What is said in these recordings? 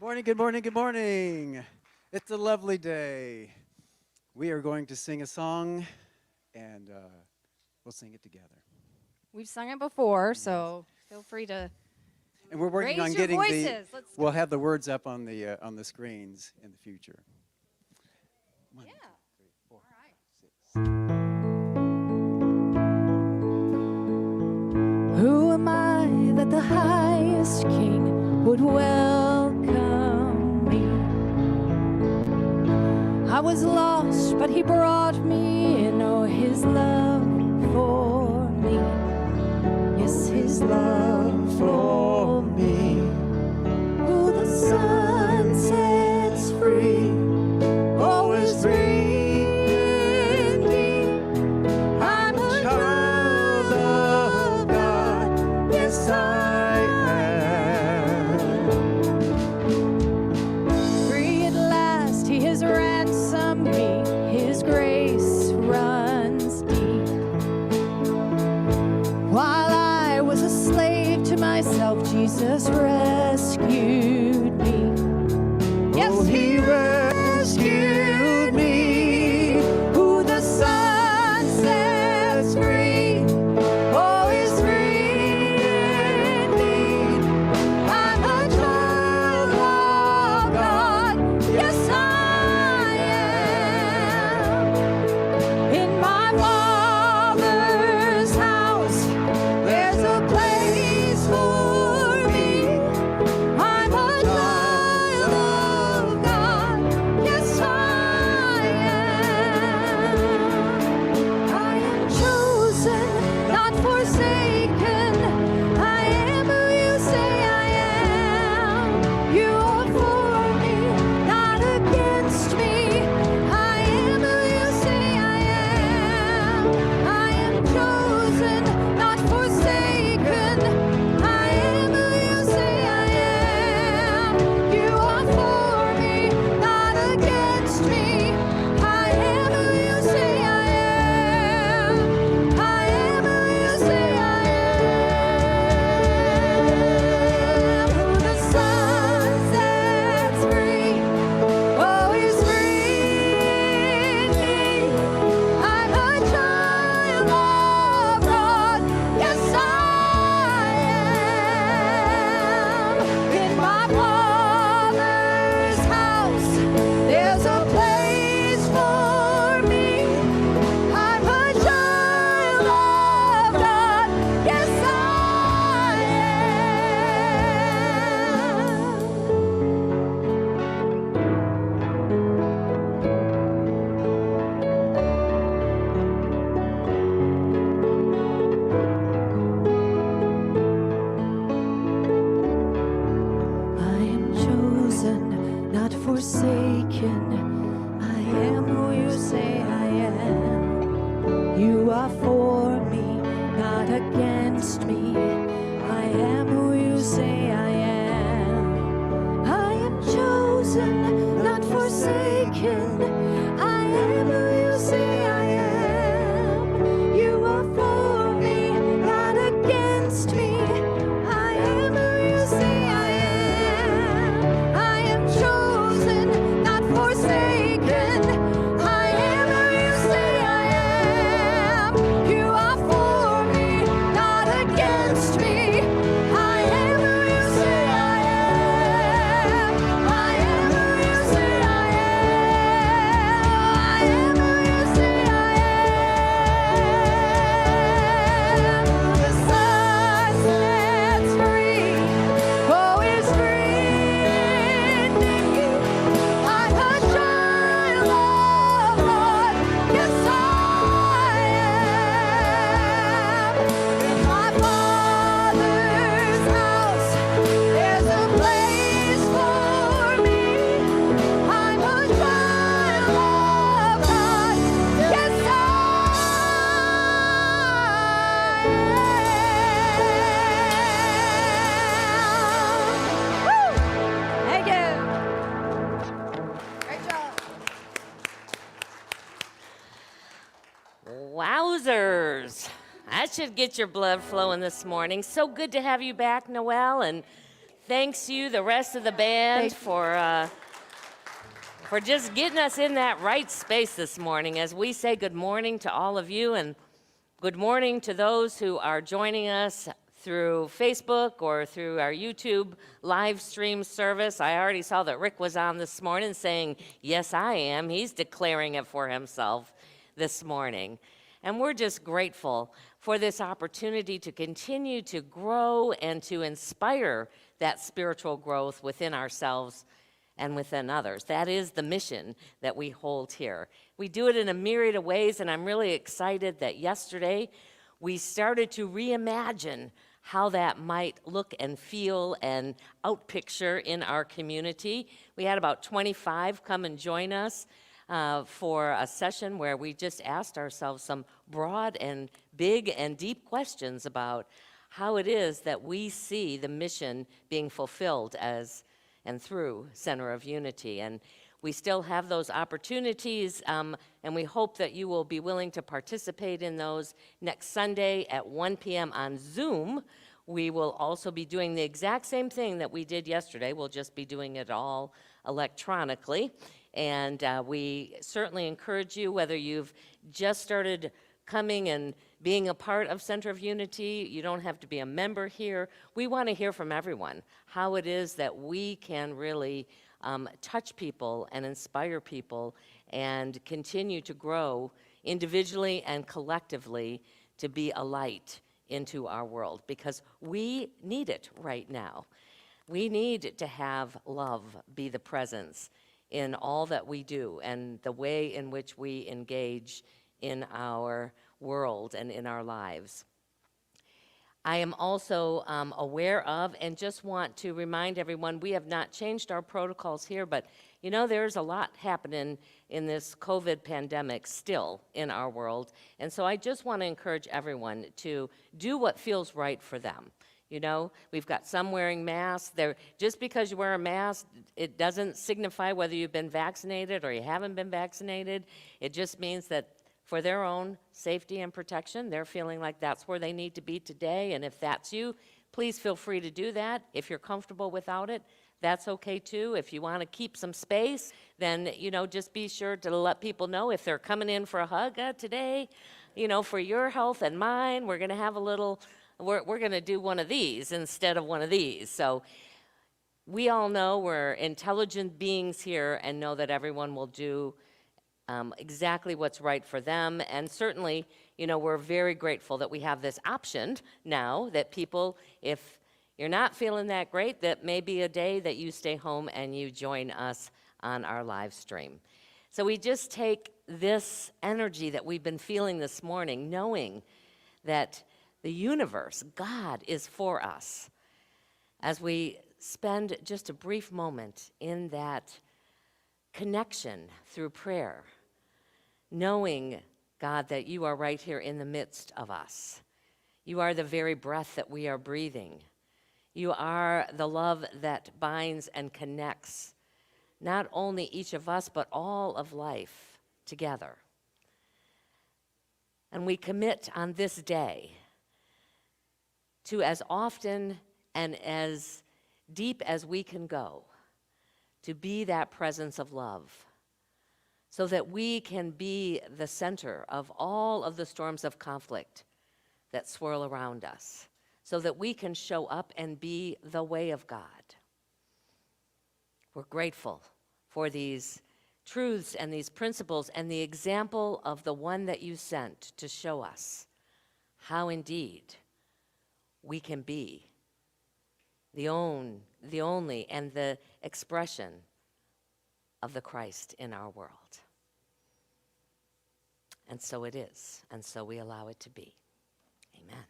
Morning, good morning, good morning. It's a lovely day. We are going to sing a song, and we'll sing it together. We've sung it before, so feel free to And we're working raise on your getting voices. the. Let's We'll have the words up on the screens in the future. One, Yeah. two, three, four, All right. 5, 6. Who am I that the highest king would welcome me? I was lost, but he brought me in. Oh, his love for me. Yes, his love for me. Who the sun sets free, always free indeed. I'm a child of God. Yes, I am. Free at last, he has ransomed me. His grace runs deep. While I was a slave to myself, Jesus rescued me. Yes, he rescued me. Who the sun sets free, oh, is free indeed. I'm a child of God. Yes, I am. In my Father's house, there's a place for me. I'm a child of God. Yes, I am. I am chosen, not forsaken. I am who you say I am. You are for me, not against me. I am who you say I am. I am chosen, not forsaken. I am who you say I am. You are for me, not against me. I am who you say I am. I am who you say I am. Who the sun sets free, oh, he's free indeed. I'm a child of God. Yes, I am. In my Father's house, there's a place for me. I'm a child of God. Yes, I am chosen, not forsaken. I am who you say I am. You are for me, not against me. I am who you say I am. I am chosen, not forsaken. I am who you say I am. You are for me, not against me. I am who you say I am. I am chosen, not forsaken. I am who you say I am. You are for me, not against me. I am who you say I am. I am who you say I am. I am who you say I am. The sun sets free, oh, is free indeed. I'm a child of God. Yes, I am. In my Father's house, there's a place for me. I'm a child of God. Yes, I am. Woo! Thank you. Great job. Wowzers. That should get your blood flowing this morning. So good to have you back, Noelle, and thanks you, the rest of the band, for just getting us in that right space this morning as we say good morning to all of you, and good morning to those who are joining us through Facebook or through our YouTube live stream service. I already saw that Rick was on this morning saying, yes, I am. He's declaring it for himself this morning. And we're just grateful for this opportunity to continue to grow and to inspire that spiritual growth within ourselves and within others. That is the mission that we hold here. We do it in a myriad of ways, and I'm really excited that yesterday we started to reimagine how that might look and feel and outpicture in our community. We had about 25 come and join us for a session where we just asked ourselves some broad and big and deep questions about how it is that we see the mission being fulfilled as and through Center of Unity. And we still have those opportunities, and we hope that you will be willing to participate in those next Sunday at 1 p.m. on Zoom. We will also be doing the exact same thing that we did yesterday. We'll just be doing it all electronically. And we certainly encourage you, whether you've just started coming and being a part of Center of Unity, you don't have to be a member here. We want to hear from everyone how it is that we can really touch people and inspire people and continue to grow individually and collectively to be a light into our world, because we need it right now. We need to have love be the presence in all that we do and the way in which we engage in our world and in our lives. I am also aware of and just want to remind everyone, we have not changed our protocols here, but you know, there's a lot happening in this COVID pandemic still in our world. And so I just want to encourage everyone to do what feels right for them. You know, we've got some wearing masks. Just because you wear a mask, it doesn't signify whether you've been vaccinated or you haven't been vaccinated. It just means that for their own safety and protection, they're feeling like that's where they need to be today. And if that's you, please feel free to do that. If you're comfortable without it, that's okay too. If you want to keep some space, then, you know, just be sure to let people know if they're coming in for a hug today, you know, for your health and mine, we're going to have a little, we're going to do one of these instead of one of these. So we all know we're intelligent beings here and know that everyone will do exactly what's right for them. And certainly, you know, we're very grateful that we have this option now that people, if you're not feeling that great, that may be a day that you stay home and you join us on our live stream. So we just take this energy that we've been feeling this morning, knowing that the universe, God, is for us, as we spend just a brief moment in that connection through prayer, knowing, God, that you are right here in the midst of us. You are the very breath that we are breathing. You are the love that binds and connects not only each of us, but all of life together. And we commit on this day to, as often and as deep as we can go, to be that presence of love, so that we can be the center of all of the storms of conflict that swirl around us, so that we can show up and be the way of God. We're grateful for these truths and these principles and the example of the one that you sent to show us how indeed we can be the only and the expression of the Christ in our world. And so it is, and so we allow it to be. Amen.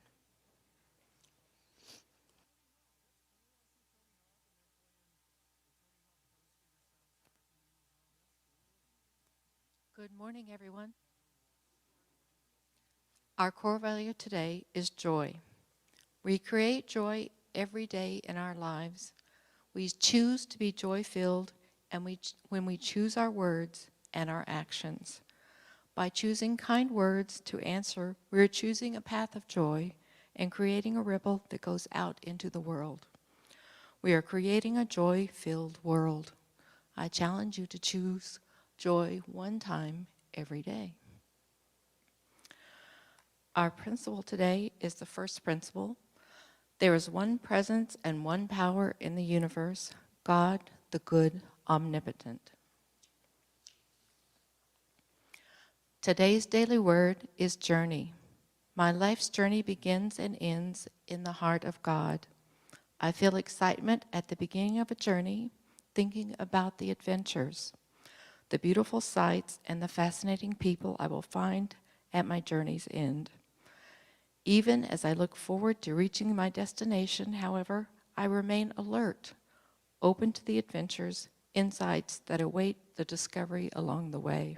Good morning, everyone. Our core value today is joy. We create joy every day in our lives. We choose to be joy-filled, and when we choose our words and our actions. By choosing kind words to answer, we're choosing a path of joy and creating a ripple that goes out into the world. We are creating a joy-filled world. I challenge you to choose joy one time every day. Our principle today is the first principle. There is one presence and one power in the universe, God, the good, omnipotent. Today's daily word is journey. My life's journey begins and ends in the heart of God. I feel excitement at the beginning of a journey, thinking about the adventures, the beautiful sights, and the fascinating people I will find at my journey's end. Even as I look forward to reaching my destination, however, I remain alert, open to the adventures, insights that await the discovery along the way.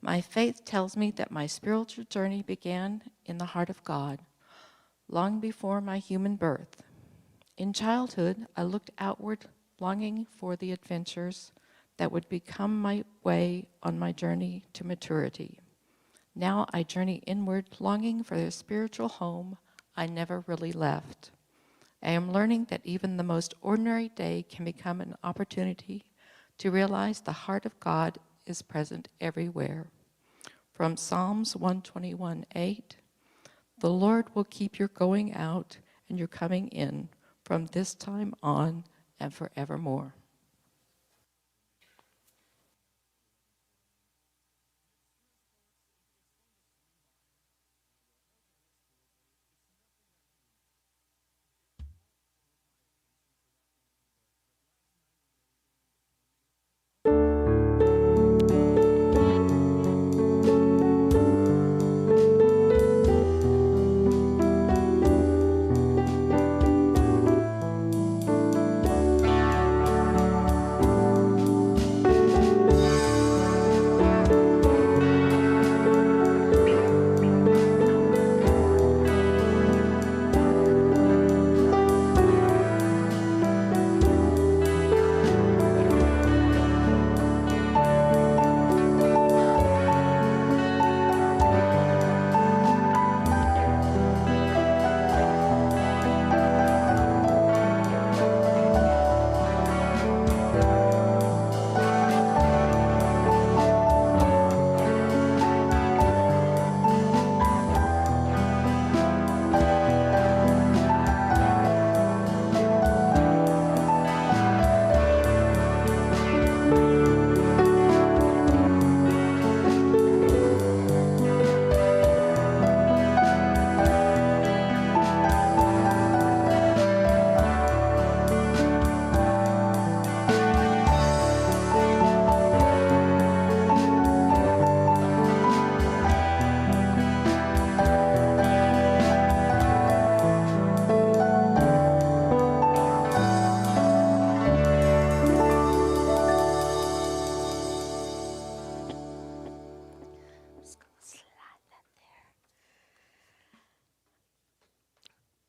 My faith tells me that my spiritual journey began in the heart of God, long before my human birth. In childhood, I looked outward, longing for the adventures that would become my way on my journey to maturity. Now I journey inward, longing for the spiritual home I never really left. I am learning that even the most ordinary day can become an opportunity to realize the heart of God is present everywhere. From Psalms 121:8, the Lord will keep your going out and your coming in from this time on and forevermore.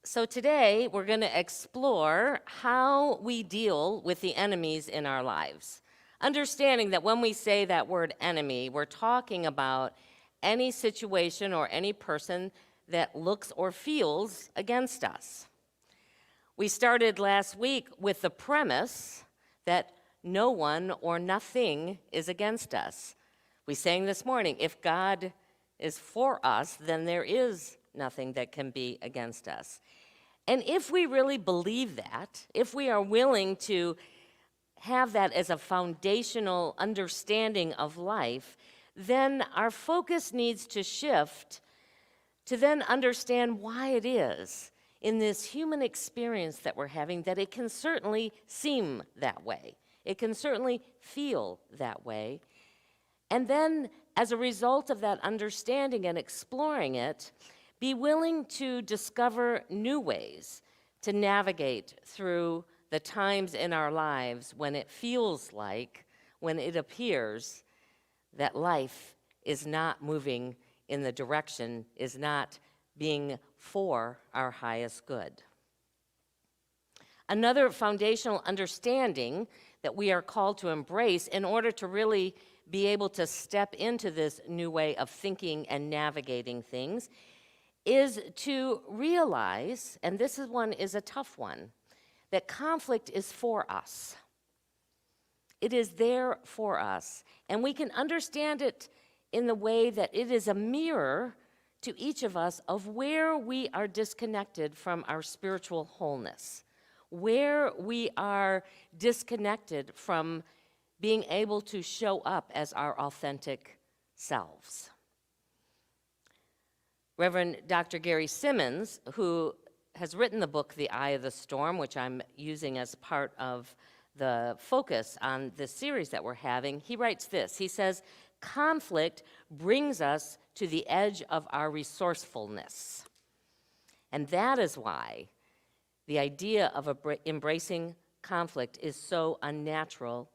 So today we're going to explore how we deal with the enemies in our lives. Understanding that when we say that word enemy, we're talking about any situation or any person that looks or feels against us. We started last week with the premise that no one or nothing is against us. We sang this morning, if God is for us, then there is nothing that can be against us. And if we really believe that, if we are willing to have that as a foundational understanding of life, then our focus needs to shift to then understand why it is in this human experience that we're having that it can certainly seem that way. It can certainly feel that way. And then, as a result of that understanding and exploring it, be willing to discover new ways to navigate through the times in our lives when it feels like, when it appears that life is not moving in the direction, is not being for our highest good. Another foundational understanding that we are called to embrace in order to really be able to step into this new way of thinking and navigating things is to realize, and this is a tough one, that conflict is for us. It is there for us. And we can understand it in the way that it is a mirror to each of us of where we are disconnected from our spiritual wholeness, where we are disconnected from being able to show up as our authentic selves. Reverend Dr. Gary Simmons, who has written the book, The Eye of the Storm, which I'm using as part of the focus on this series that we're having, he writes this. He says, conflict brings us to the edge of our resourcefulness. And that is why the idea of embracing conflict is so unnatural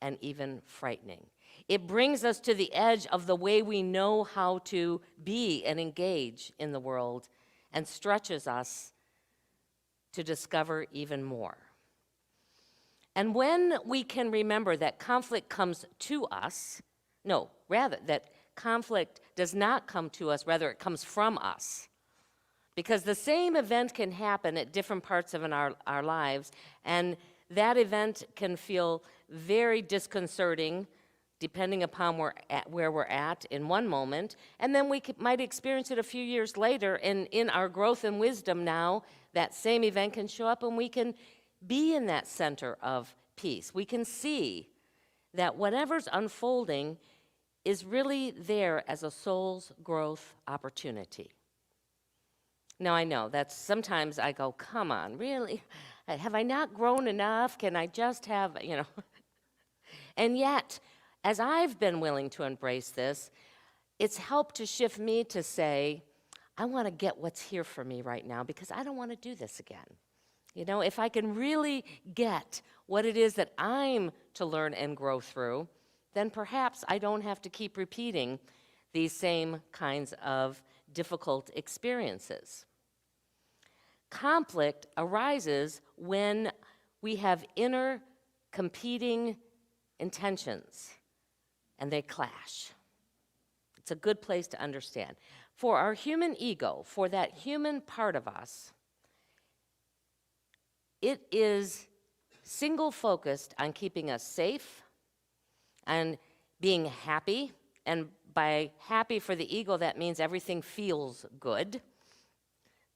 and even frightening. It brings us to the edge of the way we know how to be and engage in the world and stretches us to discover even more. And when we can remember that conflict comes to us, no, rather, that conflict does not come to us, rather, it comes from us. Because the same event can happen at different parts of our lives, and that event can feel very disconcerting depending upon where we're at in one moment, and then we might experience it a few years later, and in our growth and wisdom now, that same event can show up and we can be in that center of peace. We can see that whatever's unfolding is really there as a soul's growth opportunity. Now, I know that sometimes I go, come on, really? Have I not grown enough? Can I just have, And yet, as I've been willing to embrace this, it's helped to shift me to say, I want to get what's here for me right now because I don't want to do this again. If I can really get what it is that I'm to learn and grow through, then perhaps I don't have to keep repeating these same kinds of difficult experiences. Conflict arises when we have inner competing intentions and they clash. It's a good place to understand. For our human ego, for that human part of us, it is single-focused on keeping us safe and being happy. And by happy for the ego, that means everything feels good.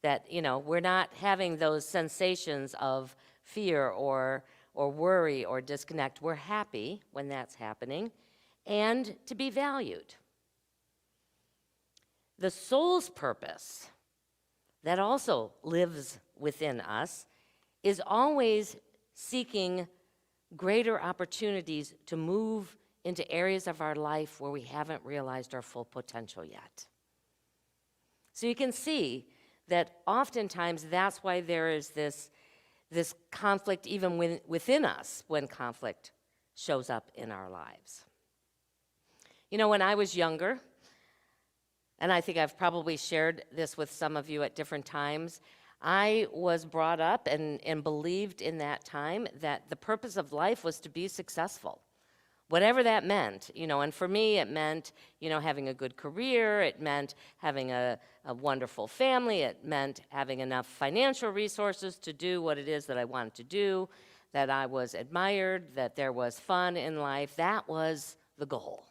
That, we're not having those sensations of fear or worry or disconnect. We're happy when that's happening, and to be valued. The soul's purpose that also lives within us is always seeking greater opportunities to move into areas of our life where we haven't realized our full potential yet. So you can see that oftentimes that's why there is this conflict even within us when conflict shows up in our lives. When I was younger, and I think I've probably shared this with some of you at different times, I was brought up and believed in that time that the purpose of life was to be successful. Whatever that meant, and for me it meant, having a good career, it meant having a wonderful family, it meant having enough financial resources to do what it is that I wanted to do, that I was admired, that there was fun in life. That was the goal.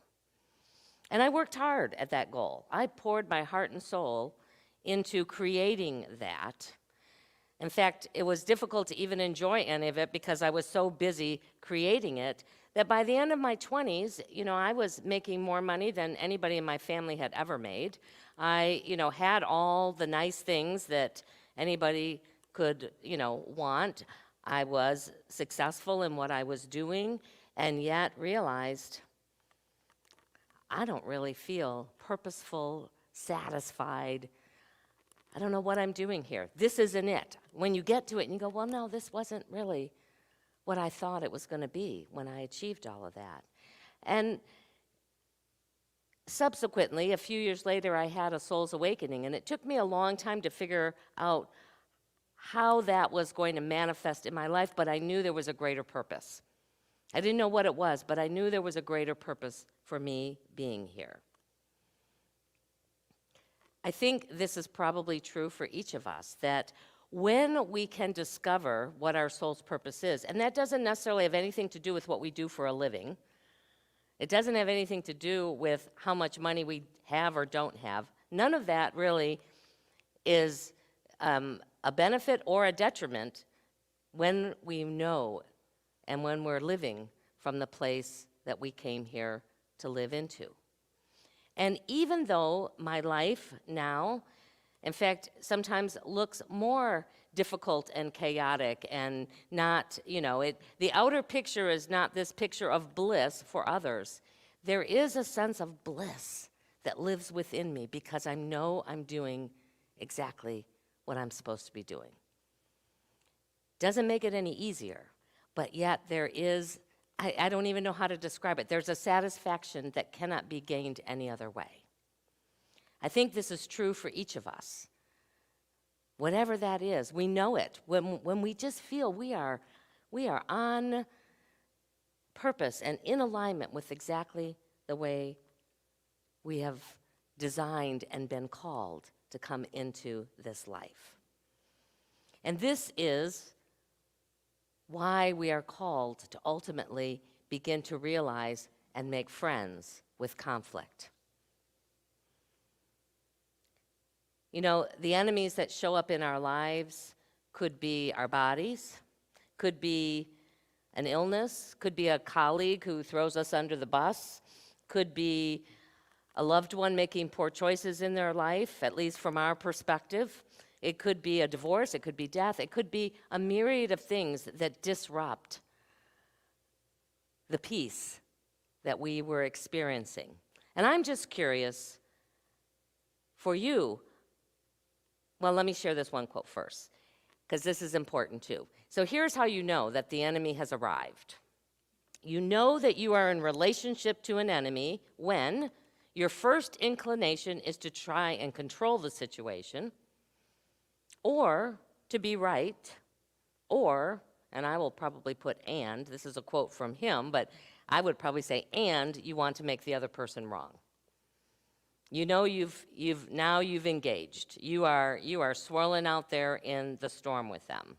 And I worked hard at that goal. I poured my heart and soul into creating that. In fact, it was difficult to even enjoy any of it because I was so busy creating it that by the end of my 20s, I was making more money than anybody in my family had ever made. I, had all the nice things that anybody could, want. I was successful in what I was doing, and yet realized I don't really feel purposeful, satisfied. I don't know what I'm doing here. This isn't it. When you get to it and you go, well, no, this wasn't really what I thought it was going to be when I achieved all of that. And subsequently, a few years later, I had a soul's awakening, and it took me a long time to figure out how that was going to manifest in my life, but I knew there was a greater purpose. I didn't know what it was, but I knew there was a greater purpose for me being here. I think this is probably true for each of us, that when we can discover what our soul's purpose is, and that doesn't necessarily have anything to do with what we do for a living. It doesn't have anything to do with how much money we have or don't have. None of that really is a benefit or a detriment when we know and when we're living from the place that we came here to live into. And even though my life now, in fact, sometimes looks more difficult and chaotic and not, the outer picture is not this picture of bliss for others. There is a sense of bliss that lives within me because I know I'm doing exactly what I'm supposed to be doing. Doesn't make it any easier, but yet there is, I don't even know how to describe it. There's a satisfaction that cannot be gained any other way. I think this is true for each of us. Whatever that is, we know it. When we just feel we are on purpose and in alignment with exactly the way we have designed and been called to come into this life. And this is why we are called to ultimately begin to realize and make friends with conflict. The enemies that show up in our lives could be our bodies, could be an illness, could be a colleague who throws us under the bus, could be a loved one making poor choices in their life, at least from our perspective. It could be a divorce, it could be death, it could be a myriad of things that disrupt the peace that we were experiencing. And I'm just curious, for you, well, let me share this one quote first, because this is important too. So here's how you know that the enemy has arrived. You know that you are in relationship to an enemy when your first inclination is to try and control the situation, or to be right, or, and I will probably put and, this is a quote from him, but I would probably say, and you want to make the other person wrong. You know you've engaged. You are swirling out there in the storm with them.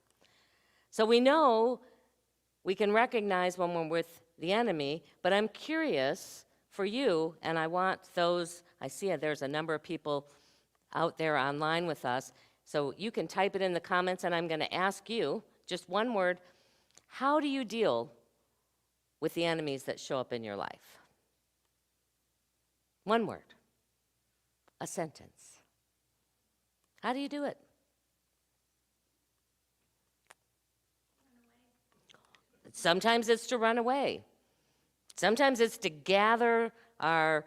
So we know we can recognize when we're with the enemy, but I'm curious for you, and I want those, I see there's a number of people out there online with us, so you can type it in the comments, and I'm going to ask you, just one word, how do you deal with the enemies that show up in your life? One word. A sentence. How do you do it? Sometimes it's to run away. Sometimes it's to gather our,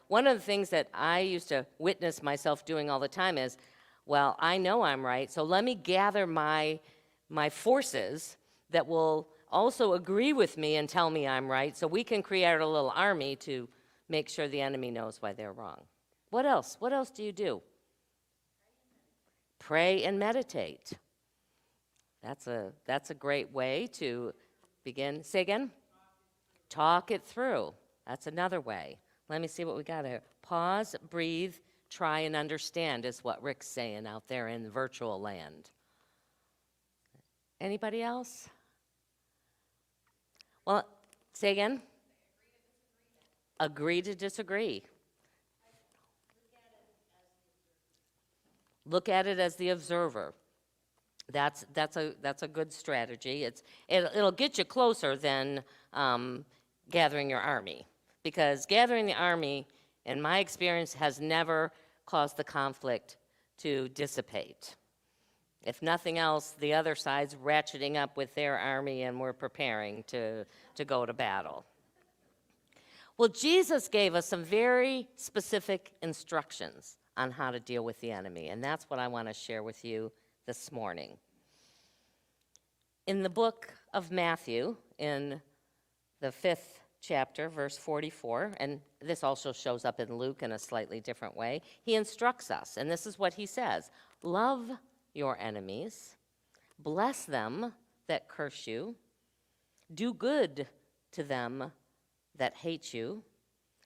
one of the things that I used to witness myself doing all the time is, well, I know I'm right, so let me gather my forces that will also agree with me and tell me I'm right, so we can create a little army to make sure the enemy knows why they're wrong. What else? What else do you do? Pray and meditate. That's a great way to begin. Say again? Talk it through. That's another way. Let me see what we got here. Pause, breathe, try and understand is what Rick's saying out there in virtual land. Anybody else? Well, say again? Agree to disagree. Look at it as the observer. That's a good strategy. It'll get you closer than gathering your army, because gathering the army, in my experience, has never caused the conflict to dissipate. If nothing else, the other side's ratcheting up with their army, and we're preparing to go to battle. Well, Jesus gave us some very specific instructions on how to deal with the enemy, and that's what I want to share with you this morning. In the book of Matthew, in the 5th chapter, verse 44, and this also shows up in Luke in a slightly different way, he instructs us, and this is what he says: love your enemies, bless them that curse you, do good to them that hate you,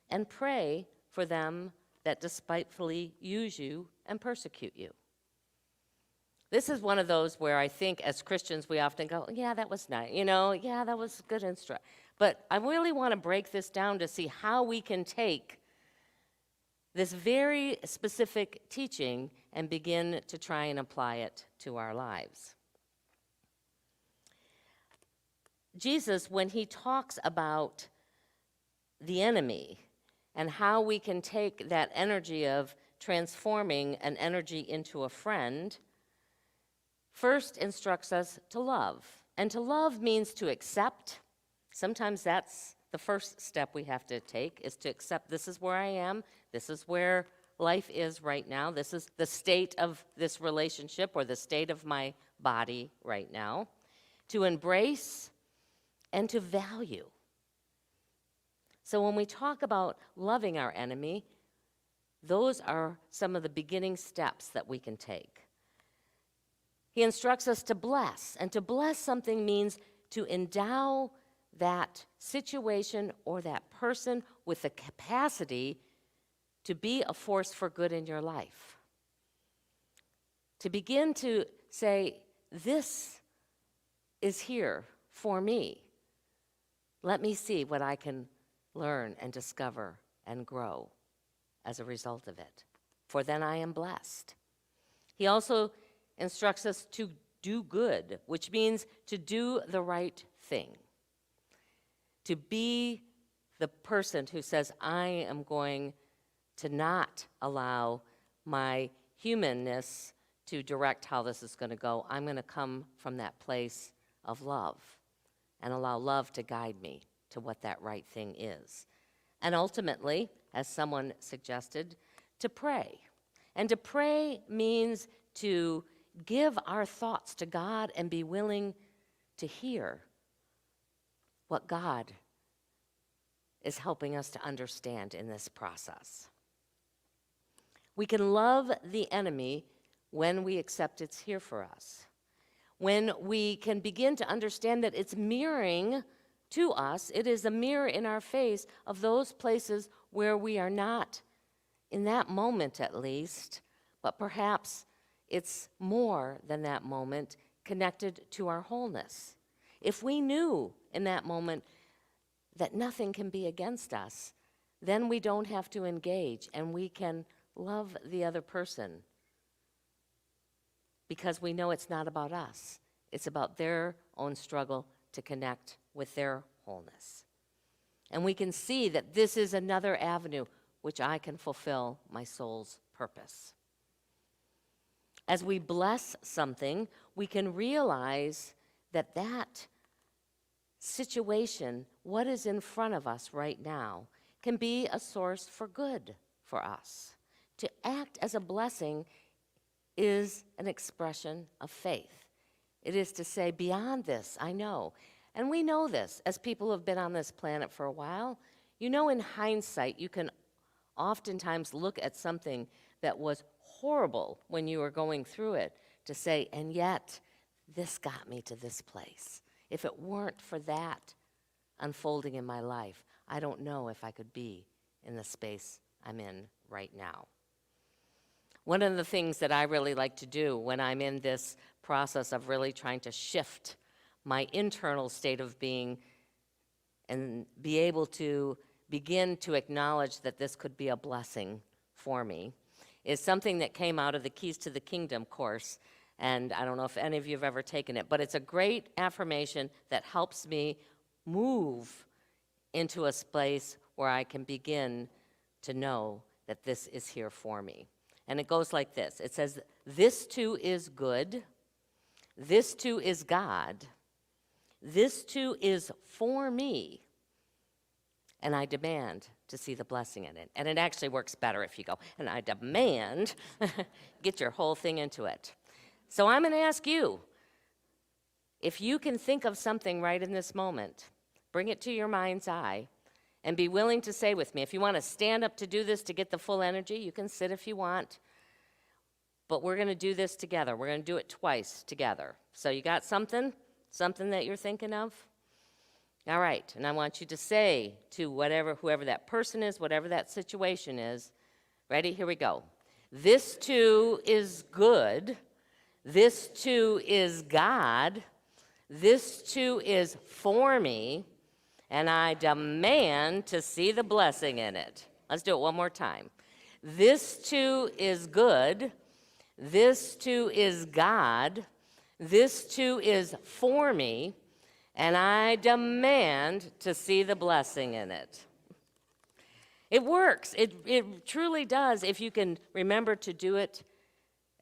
and pray for them that despitefully use you and persecute you. This is one of those where I think as Christians we often go, yeah, that was nice, yeah, that was good instruction. But I really want to break this down to see how we can take this very specific teaching and begin to try and apply it to our lives. Jesus, when he talks about the enemy and how we can take that energy of transforming an energy into a friend, first instructs us to love. And to love means to accept. Sometimes that's the first step we have to take, is to accept this is where I am, this is where life is right now, this is the state of this relationship or the state of my body right now. To embrace and to value. So when we talk about loving our enemy, those are some of the beginning steps that we can take. He instructs us to bless, and to bless something means to endow that situation or that person with the capacity to be a force for good in your life. To begin to say, this is here for me. Let me see what I can learn and discover and grow as a result of it, for then I am blessed. He also instructs us to do good, which means to do the right thing. To be the person who says, I am going to not allow my humanness to direct how this is going to go. I'm going to come from that place of love and allow love to guide me to what that right thing is. And ultimately, as someone suggested, to pray. And to pray means to give our thoughts to God and be willing to hear what God is helping us to understand in this process. We can love the enemy when we accept it's here for us. When we can begin to understand that it's mirroring to us, it is a mirror in our face of those places where we are not, in that moment at least, but perhaps it's more than that moment, connected to our wholeness. If we knew in that moment that nothing can be against us, then we don't have to engage and we can love the other person because we know it's not about us. It's about their own struggle to connect with their wholeness. And we can see that this is another avenue which I can fulfill my soul's purpose. As we bless something, we can realize that that situation, what is in front of us right now, can be a source for good for us. To act as a blessing is an expression of faith. It is to say, beyond this, I know. And we know this as people who have been on this planet for a while. You know, in hindsight, you can oftentimes look at something that was horrible when you were going through it to say, and yet, this got me to this place. If it weren't for that unfolding in my life, I don't know if I could be in the space I'm in right now. One of the things that I really like to do when I'm in this process of really trying to shift my internal state of being and be able to begin to acknowledge that this could be a blessing for me is something that came out of the Keys to the Kingdom course. And I don't know if any of you have ever taken it, but it's a great affirmation that helps me move into a space where I can begin to know that this is here for me. And it goes like this. It says, this too is good. This too is God. This too is for me. And I demand to see the blessing in it. And it actually works better if you go, and I demand, get your whole thing into it. So I'm going to ask you, if you can think of something right in this moment, bring it to your mind's eye, and be willing to say with me, if you want to stand up to do this to get the full energy, you can sit if you want, but we're going to do this together. We're going to do it twice together. So you got something that you're thinking of? All right, and I want you to say to whoever that person is, whatever that situation is, ready? Here we go. This too is good. This too is God. This too is for me, and I demand to see the blessing in it. Let's do it one more time. This too is good. This too is God. This too is for me, and I demand to see the blessing in it. It works. It truly does if you can remember to do it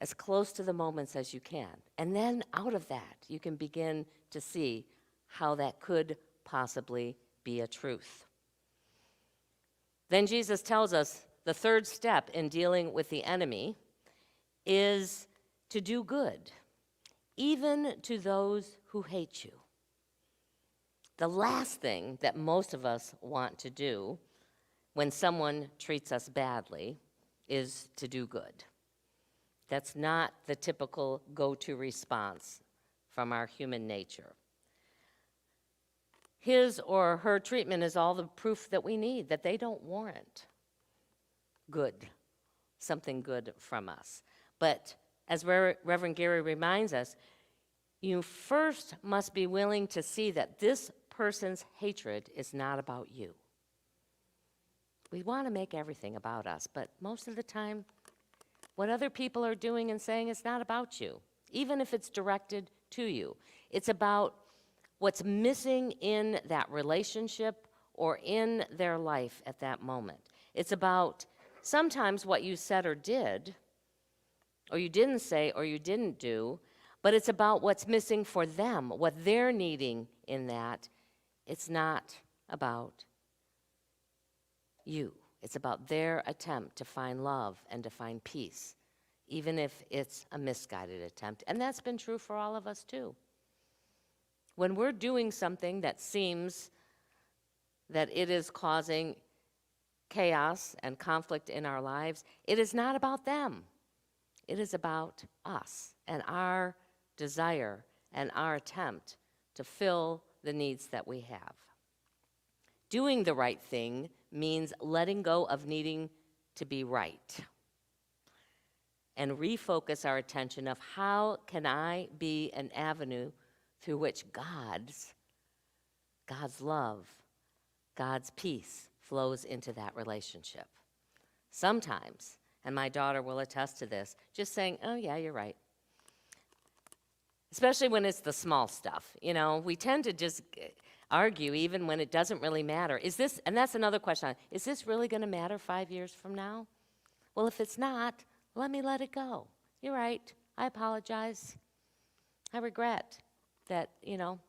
as close to the moments as you can. And then out of that, you can begin to see how that could possibly be a truth. Then Jesus tells us the third step in dealing with the enemy is to do good, even to those who hate you. The last thing that most of us want to do when someone treats us badly is to do good. That's not the typical go-to response from our human nature. His or her treatment is all the proof that we need that they don't warrant good, something good from us. But as Reverend Gary reminds us, you first must be willing to see that this person's hatred is not about you. We want to make everything about us, but most of the time, what other people are doing and saying is not about you, even if it's directed to you. It's about what's missing in that relationship or in their life at that moment. It's about sometimes what you said or did, or you didn't say or you didn't do, but it's about what's missing for them, what they're needing in that. It's not about you. It's about their attempt to find love and to find peace, even if it's a misguided attempt. And that's been true for all of us too. When we're doing something that seems that it is causing chaos and conflict in our lives, it is not about them. It is about us and our desire and our attempt to fill the needs that we have. Doing the right thing means letting go of needing to be right and refocus our attention of how can I be an avenue through which God's love, God's peace flows into that relationship. Sometimes, and my daughter will attest to this, just saying, oh yeah, you're right. Especially when it's the small stuff. You know, we tend to just argue even when it doesn't really matter. Is this, and that's another question, is this really going to matter 5 years from now? Well, if it's not, let me let it go. You're right. I apologize. I regret that, you know,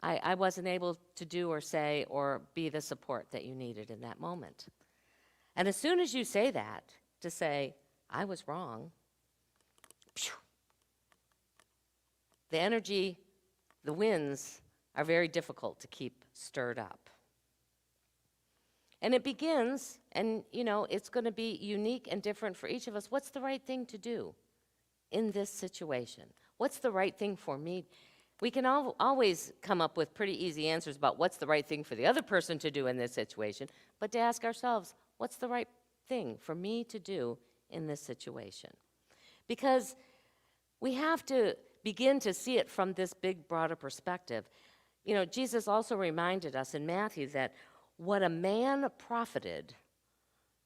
I wasn't able to do or say or be the support that you needed in that moment. And as soon as you say that, to say, I was wrong, phew, the energy, the winds are very difficult to keep stirred up. And it begins, and you know, it's going to be unique and different for each of us. What's the right thing to do in this situation? What's the right thing for me? We can always come up with pretty easy answers about what's the right thing for the other person to do in this situation, but to ask ourselves, what's the right thing for me to do in this situation? Because we have to begin to see it from this big, broader perspective. You know, Jesus also reminded us in Matthew that what a man profited,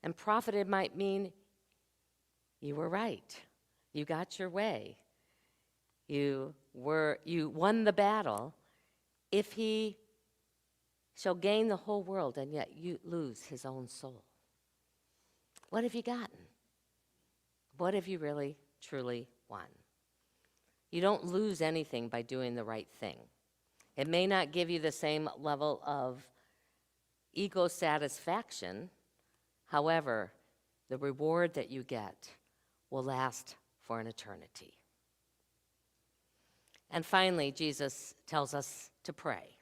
and profited might mean you were right, you got your way, you won the battle, if he shall gain the whole world and yet you lose his own soul. What have you gotten? What have you really, truly won? You don't lose anything by doing the right thing. It may not give you the same level of ego satisfaction. However, the reward that you get will last for an eternity. And finally, Jesus tells us to pray.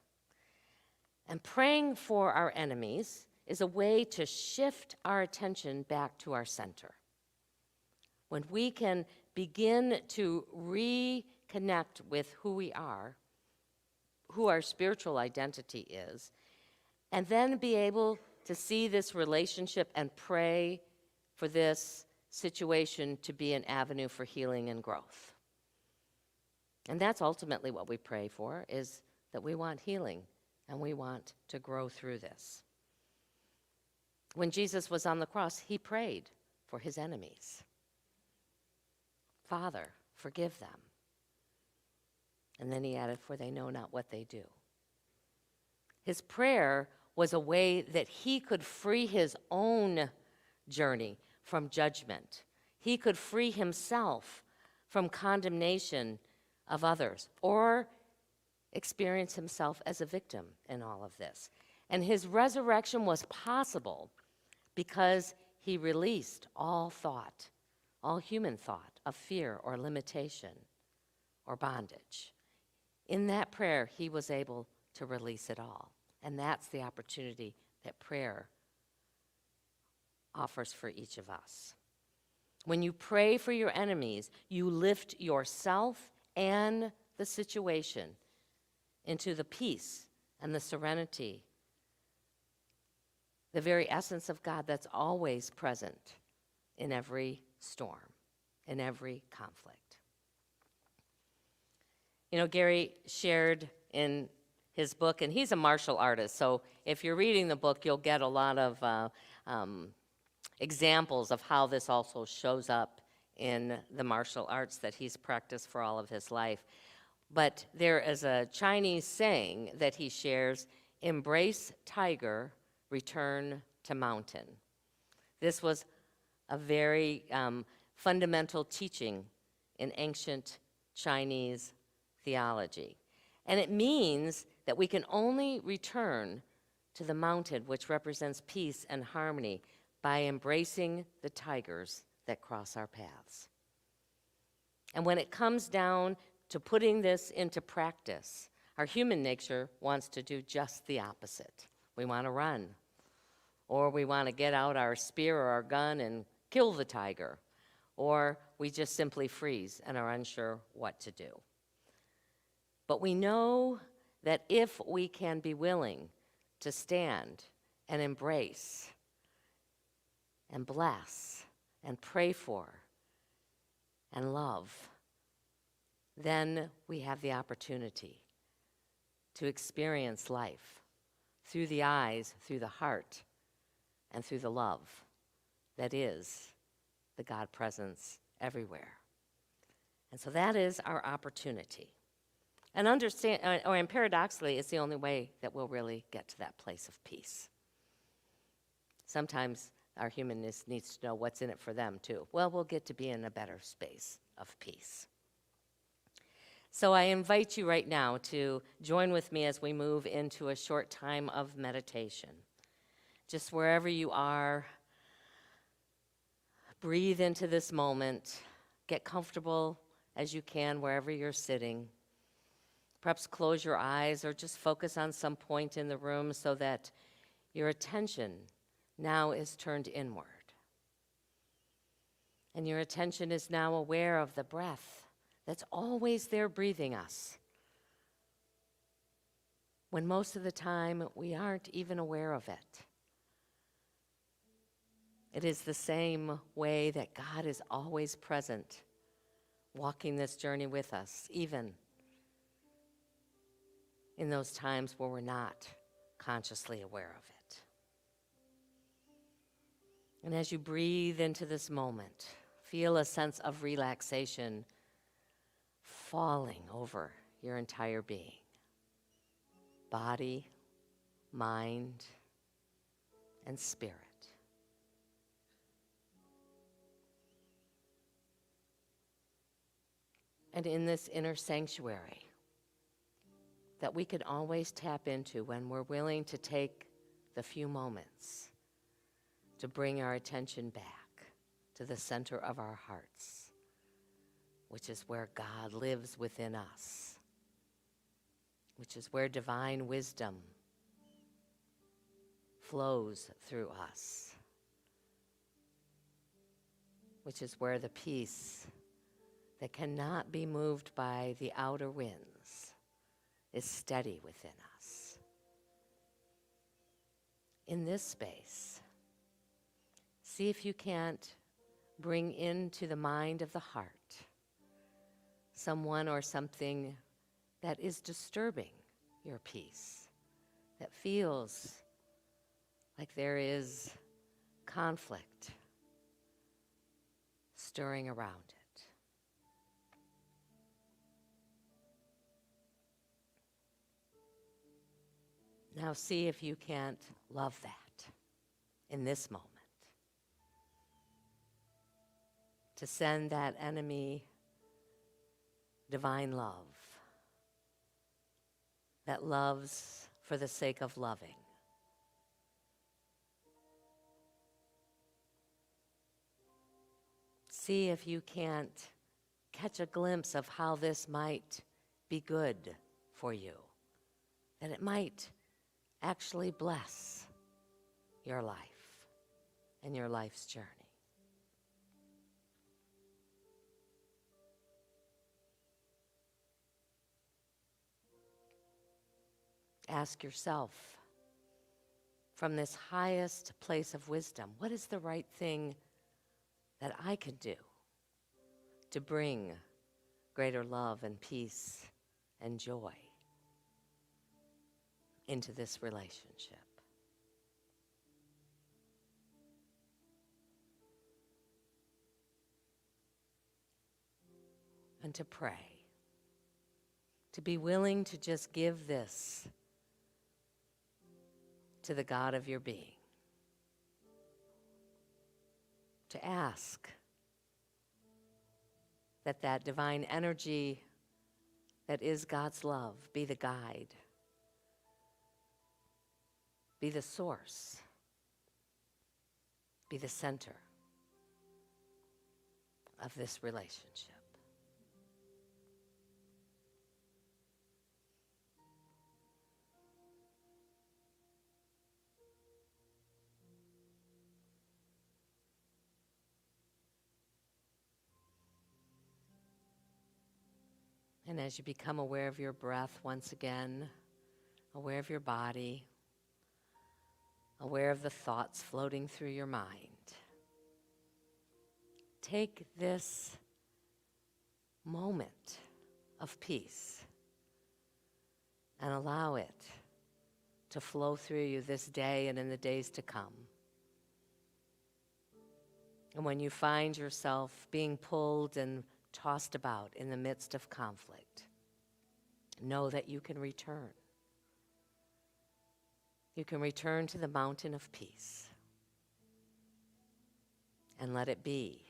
And praying for our enemies is a way to shift our attention back to our center. When we can begin to reconnect with who we are, who our spiritual identity is, and then be able to see this relationship and pray for this situation to be an avenue for healing and growth. And that's ultimately what we pray for, is that we want healing and we want to grow through this. When Jesus was on the cross, he prayed for his enemies. Father, forgive them. And then he added, for they know not what they do. His prayer was a way that he could free his own journey from judgment. He could free himself from condemnation of others, or experience himself as a victim in all of this. And his resurrection was possible because he released all thought, all human thought of fear or limitation or bondage. In that prayer, he was able to release it all. And that's the opportunity that prayer offers for each of us. When you pray for your enemies, you lift yourself and the situation into the peace and the serenity, the very essence of God that's always present in every storm, in every conflict. You know, Gary shared in his book, and he's a martial artist, so if you're reading the book, you'll get a lot of examples of how this also shows up in the martial arts that he's practiced for all of his life. But there is a Chinese saying that he shares, embrace tiger, return to mountain. This was a very fundamental teaching in ancient Chinese theology. And it means that we can only return to the mountain, which represents peace and harmony, by embracing the tigers that cross our paths. And when it comes down to putting this into practice, our human nature wants to do just the opposite. We want to run, or we want to get out our spear or our gun and kill the tiger, or we just simply freeze and are unsure what to do. But we know that if we can be willing to stand and embrace and bless and pray for and love, then we have the opportunity to experience life through the eyes, through the heart, and through the love that is the God presence everywhere. And so that is our opportunity. And paradoxically, it's the only way that we'll really get to that place of peace. Sometimes our humanness needs to know what's in it for them, too. Well, we'll get to be in a better space of peace. So I invite you right now to join with me as we move into a short time of meditation. Just wherever you are, breathe into this moment. Get comfortable as you can wherever you're sitting. Perhaps close your eyes or just focus on some point in the room so that your attention now is turned inward. And your attention is now aware of the breath that's always there breathing us, when most of the time we aren't even aware of it. It is the same way that God is always present, walking this journey with us, even in those times where we're not consciously aware of it. And as you breathe into this moment, feel a sense of relaxation falling over your entire being. Body, mind, and spirit. And in this inner sanctuary that we can always tap into when we're willing to take the few moments to bring our attention back to the center of our hearts, which is where God lives within us, which is where divine wisdom flows through us, which is where the peace that cannot be moved by the outer winds is steady within us. In this space, see if you can't bring into the mind of the heart someone or something that is disturbing your peace, that feels like there is conflict stirring around it. Now see if you can't love that in this moment. To send that enemy divine love that loves for the sake of loving. See if you can't catch a glimpse of how this might be good for you, that it might actually bless your life and your life's journey. Ask yourself, from this highest place of wisdom, what is the right thing that I could do to bring greater love and peace and joy into this relationship? And to pray, to be willing to just give this to the God of your being, to ask that that divine energy that is God's love be the guide, be the source, be the center of this relationship. And as you become aware of your breath once again, aware of your body, aware of the thoughts floating through your mind, take this moment of peace and allow it to flow through you this day and in the days to come. And when you find yourself being pulled and tossed about in the midst of conflict, know that you can return. You can return to the mountain of peace and let it be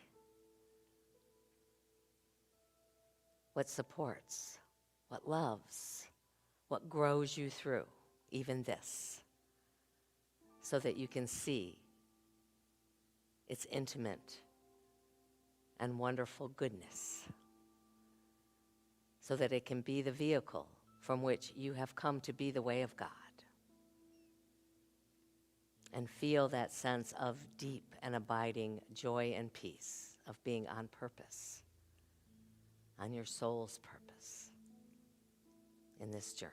what supports, what loves, what grows you through even this, so that you can see its intimate and wonderful goodness, so that it can be the vehicle from which you have come to be the way of God. And feel that sense of deep and abiding joy and peace of being on purpose, on your soul's purpose in this journey.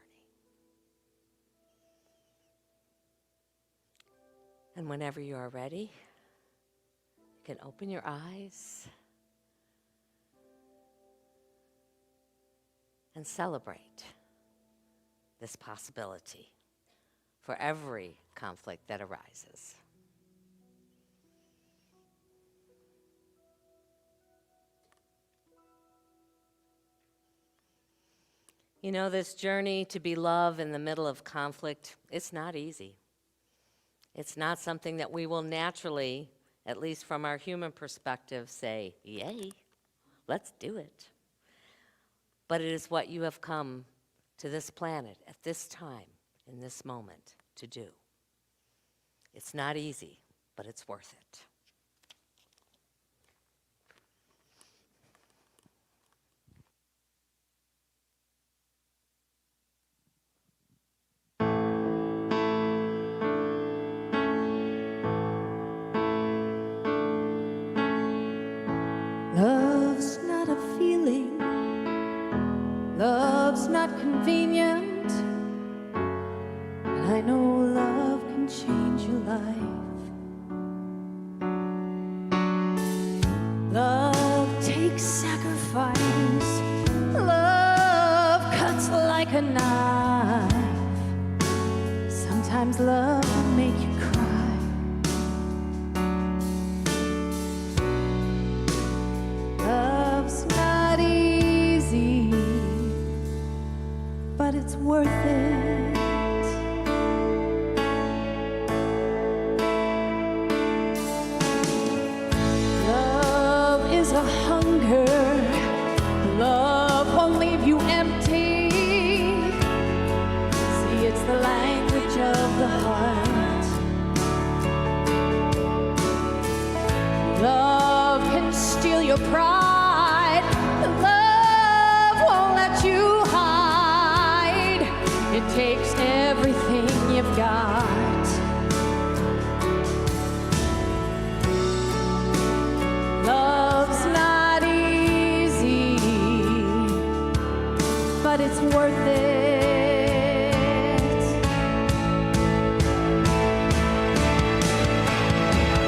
And whenever you are ready, you can open your eyes and celebrate this possibility for every conflict that arises. You know, this journey to be love in the middle of conflict, it's not easy. It's not something that we will naturally, at least from our human perspective, say, yay, let's do it. But it is what you have come to this planet at this time, in this moment, to do. It's not easy, but it's worth it. Love's not a feeling, love's not convenient, but I know love can change your life. Love takes sacrifice, like a knife. Sometimes love will make you cry. Love's not easy, but it's worth it. Love is a hunger. Love won't leave you empty. See, it's the language of the heart. Love can steal your pride. Love won't let you hide. It takes everything you've got. Love's not easy, but it's worth it.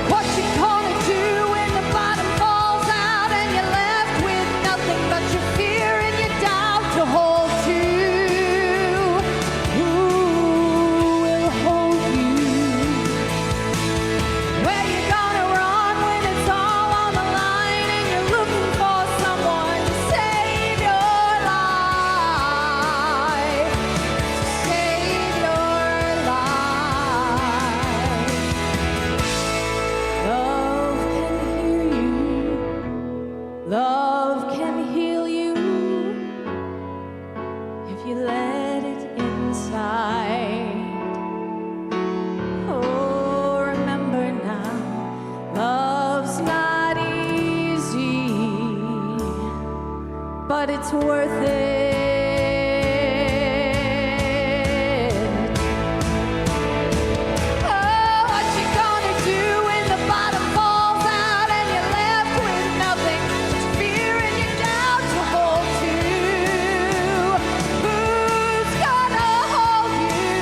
What you gonna do when the bottom falls out and you're left with nothing but your fear and your doubt to hold to? Who will hold you? Where you gonna run when it's all on the line and you're looking for someone to save your life? Save your life. Love can heal you. Love can heal you if you let it inside. Oh, remember now, love's not easy, but it's worth it. Oh, what you gonna do when the bottom falls out and you're left with nothing but fear and your doubt to hold to? Who's gonna hold you?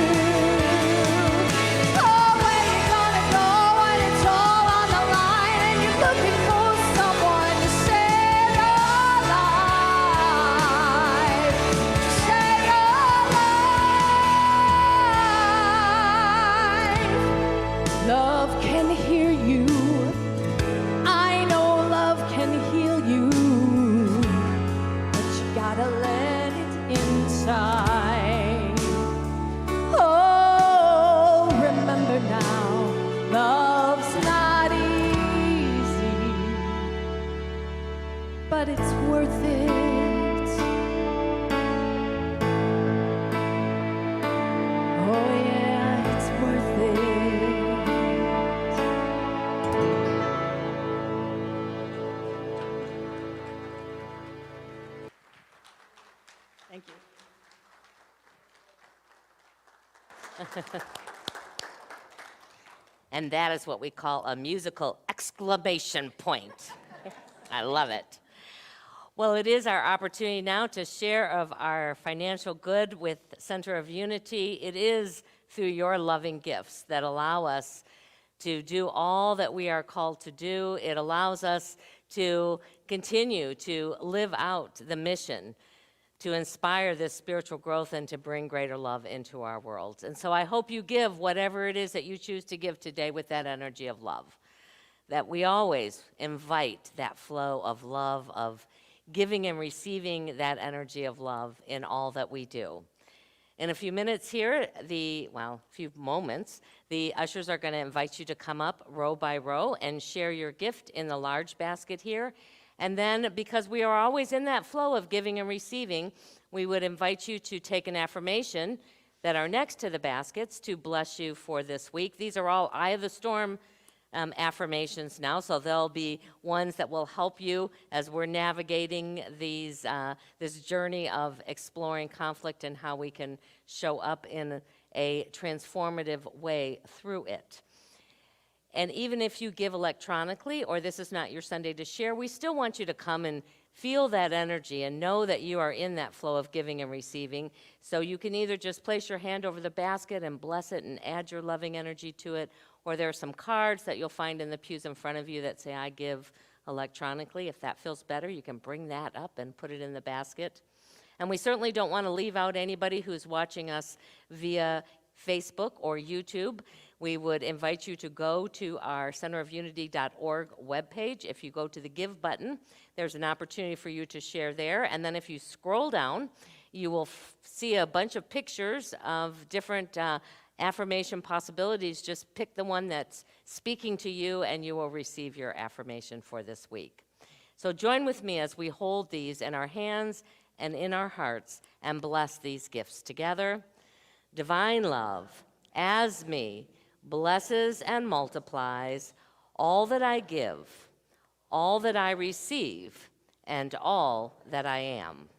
Oh, where you gonna go when it's all on the line and you're looking for someone to save your life? Save your life. Love can hear you. I know love can heal you, but you gotta let it inside. Oh, remember now, love's not easy, but it's worth it. Oh yeah, it's worth it. Thank you. And that is what we call a musical exclamation point. I love it. Well, it is our opportunity now to share of our financial good with Center of Unity. It is through your loving gifts that allow us to do all that we are called to do. It allows us to continue to live out the mission, to inspire this spiritual growth and to bring greater love into our world. And so I hope you give whatever it is that you choose to give today with that energy of love, that we always invite that flow of love, of giving and receiving that energy of love in all that we do. In a few minutes here, few moments, the ushers are going to invite you to come up row by row and share your gift in the large basket here. And then, because we are always in that flow of giving and receiving, we would invite you to take an affirmation that are next to the baskets to bless you for this week. These are all Eye of the Storm affirmations now, so there'll be ones that will help you as we're navigating these this journey of exploring conflict and how we can show up in a transformative way through it. And even if you give electronically, or this is not your Sunday to share, we still want you to come and feel that energy and know that you are in that flow of giving and receiving. So you can either just place your hand over the basket and bless it and add your loving energy to it, or there are some cards that you'll find in the pews in front of you that say, I give electronically. If that feels better, you can bring that up and put it in the basket. And we certainly don't want to leave out anybody who's watching us via Facebook or YouTube. We would invite you to go to our centerofunity.org webpage. If you go to the Give button, there's an opportunity for you to share there. And then if you scroll down, you will see a bunch of pictures of different affirmation possibilities. Just pick the one that's speaking to you, and you will receive your affirmation for this week. So join with me as we hold these in our hands and in our hearts and bless these gifts together. Divine love, as me, blesses and multiplies all that I give, all that I receive, and all that I am.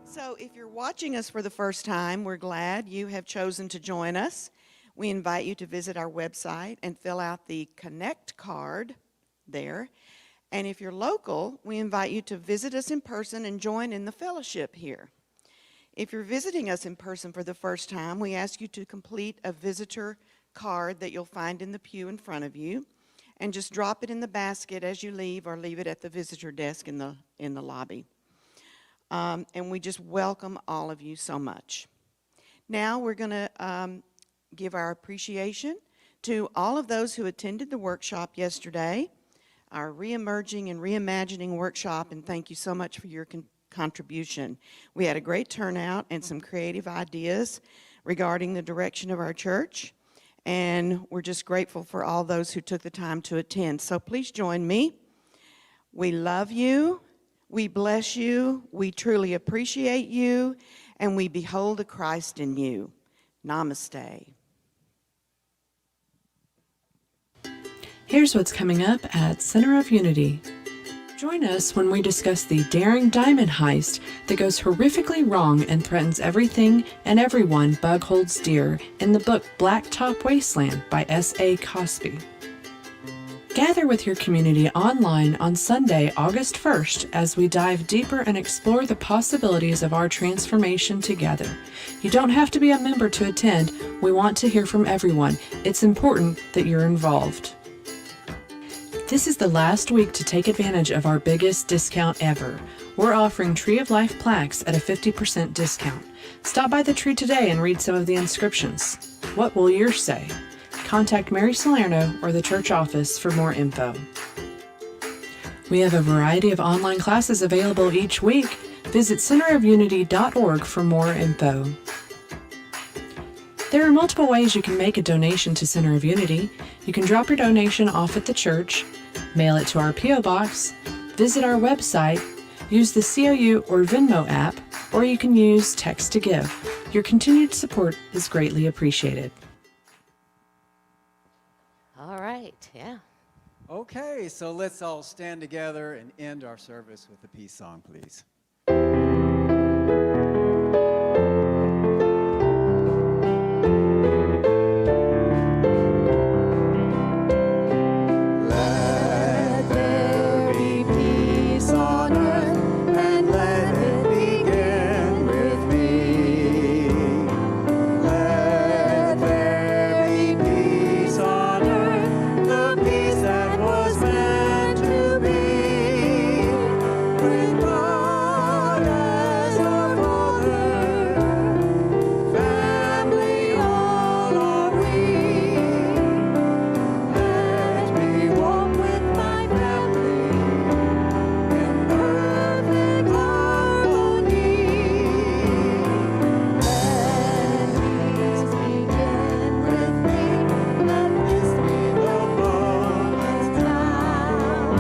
So if you're watching us for the first time, we're glad you have chosen to join us. We invite you to visit our website and fill out the Connect card there. And if you're local, we invite you to visit us in person and join in the fellowship here. If you're visiting us in person for the first time, we ask you to complete a visitor card that you'll find in the pew in front of you, and just drop it in the basket as you leave, or leave it at the visitor desk in the lobby. And we just welcome all of you so much. Now we're going to give our appreciation to all of those who attended the workshop yesterday. our Reemerging and Reimagining workshop, and thank you so much for your contribution. We had a great turnout and some creative ideas regarding the direction of our church, and we're just grateful for all those who took the time to attend. So please join me. We love you, we bless you, we truly appreciate you, and we behold the Christ in you. Namaste. Here's what's coming up at Center of Unity. Join us when we discuss the daring diamond heist that goes horrifically wrong and threatens everything and everyone Bug holds dear in the book Blacktop Wasteland by S.A. Cosby. Gather with your community online on Sunday, August 1st, as we dive deeper and explore the possibilities of our transformation together. You don't have to be a member to attend. We want to hear from everyone. It's important that you're involved. This is the last week to take advantage of our biggest discount ever. We're offering Tree of Life plaques at a 50% discount. Stop by the tree today and read some of the inscriptions. What will yours say? Contact Mary Salerno or the church office for more info. We have a variety of online classes available each week. Visit centerofunity.org for more info. There are multiple ways you can make a donation to Center of Unity. You can drop your donation off at the church, mail it to our P.O. Box, visit our website, use the COU or Venmo app, or you can use text to give. Your continued support is greatly appreciated. All right, yeah. Okay, so let's all stand together and end our service with a peace song, please. Let there be peace on earth, and let it begin with me. Let there be peace on earth, the peace that was meant to be, with God as our Father, family all are we. Let me walk with my family in perfect harmony. Let peace begin with me. Let this be the moment now.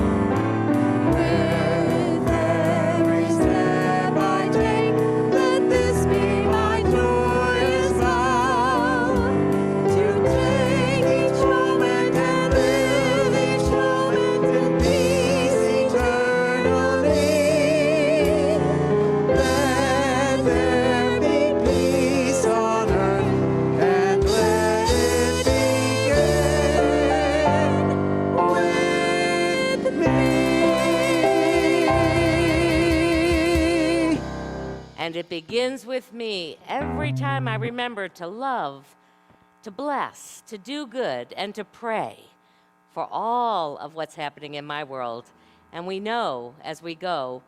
With every step I take, let this be my joyous vow. To take each moment and live each moment in peace eternally. Let there be peace on earth, and let it begin with me. And it begins with me every time I remember to love, to bless, to do good, and to pray for all of what's happening in my world. And we know as we go,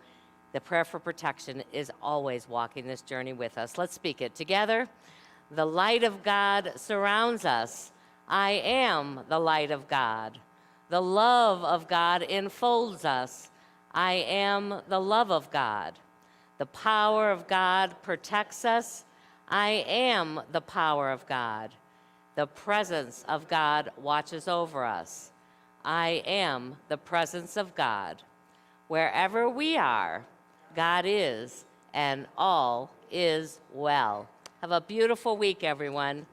the prayer for protection is always walking this journey with us. Let's speak it together. The light of God surrounds us. I am the light of God. The love of God enfolds us. I am the love of God. The power of God protects us. I am the power of God. The presence of God watches over us. I am the presence of God. Wherever we are, God is, and all is well. Have a beautiful week, everyone.